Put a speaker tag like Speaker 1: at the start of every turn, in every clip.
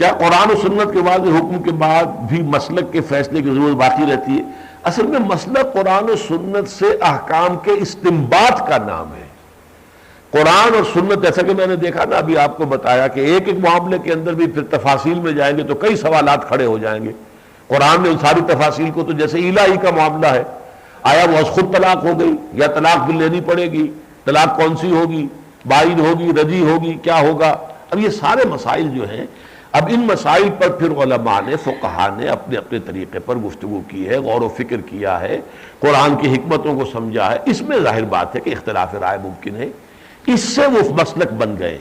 Speaker 1: کیا قرآن و سنت کے واضح حکم کے بعد بھی مسلک کے فیصلے کی ضرورت باقی رہتی ہے؟ اصل میں مسلک قرآن و سنت سے احکام کے استنباط کا نام ہے۔ قرآن اور سنت، جیسا کہ میں نے دیکھا نا ابھی آپ کو بتایا کہ ایک ایک معاملے کے اندر بھی پھر تفاصیل میں جائیں گے تو کئی سوالات کھڑے ہو جائیں گے۔ قرآن نے ان ساری تفاصیل کو، تو جیسے الہی کا معاملہ ہے، آیا وہ خود طلاق ہو گئی یا طلاق بھی لینی پڑے گی، طلاق کون سی ہوگی، بائن ہوگی، رجی ہوگی، کیا ہوگا؟ اب یہ سارے مسائل جو ہیں، اب ان مسائل پر پھر علماء نے، فقہاء نے اپنے اپنے طریقے پر گفتگو کی ہے، غور و فکر کیا ہے، قرآن کی حکمتوں کو سمجھا ہے۔ اس میں ظاہر بات ہے کہ اختلاف رائے ممکن ہے، اس سے وہ مسلک بن گئے۔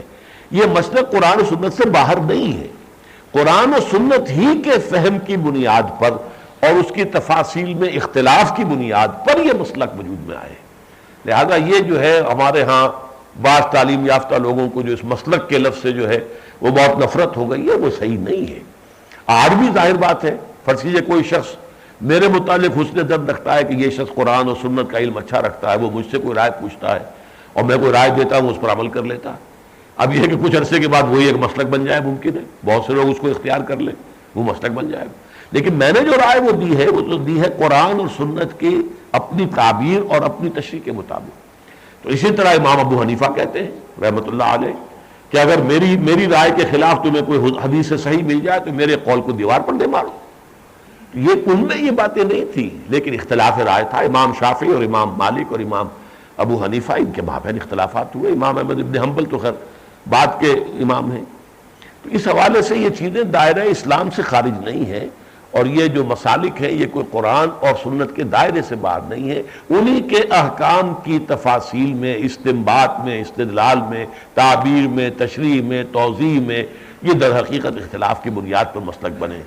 Speaker 1: یہ مسلک قرآن و سنت سے باہر نہیں ہے، قرآن و سنت ہی کے فہم کی بنیاد پر اور اس کی تفاصیل میں اختلاف کی بنیاد پر یہ مسلک وجود میں آئے۔ لہذا یہ جو ہے ہمارے ہاں بعض تعلیم یافتہ لوگوں کو جو اس مسلک کے لفظ سے جو ہے وہ بہت نفرت ہو گئی ہے، وہ صحیح نہیں ہے۔ آج بھی ظاہر بات ہے، فرض کیجیے کوئی شخص میرے متعلق حسن ظن رکھتا ہے کہ یہ شخص قرآن اور سنت کا علم اچھا رکھتا ہے، وہ مجھ سے کوئی رائے پوچھتا ہے اور میں کوئی رائے دیتا ہوں، اس پر عمل کر لیتا۔ اب یہ ہے کہ کچھ عرصے کے بعد وہی ایک مسلک بن جائے، ممکن ہے بہت سے لوگ اس کو اختیار کر لیں، وہ مسلک بن جائے گا۔ لیکن میں نے جو رائے وہ دی ہے، وہ تو دی ہے قرآن اور سنت کی اپنی تعبیر اور اپنی تشریح کے مطابق۔ تو اسی طرح امام ابو حنیفہ کہتے ہیں رحمۃ اللہ علیہ کہ اگر میری رائے کے خلاف تمہیں کوئی حدیث سے صحیح مل جائے تو میرے قول کو دیوار پر دے مارو۔ یہ ان میں یہ باتیں نہیں تھی، لیکن اختلاف رائے تھا۔ امام شافعی اور امام مالک اور امام ابو حنیفہ، ان کے مابین اختلافات ہوئے۔ امام احمد ابن حنبل تو خیر بعد کے امام ہیں۔ تو اس حوالے سے یہ چیزیں دائرہ اسلام سے خارج نہیں ہیں، اور یہ جو مسالک ہیں یہ کوئی قرآن اور سنت کے دائرے سے باہر نہیں ہے۔ انہی کے احکام کی تفاصیل میں، استنباط میں، استدلال میں، تعبیر میں، تشریح میں، توضیح میں یہ در حقیقت اختلاف کی بنیاد پر مسلک بنے۔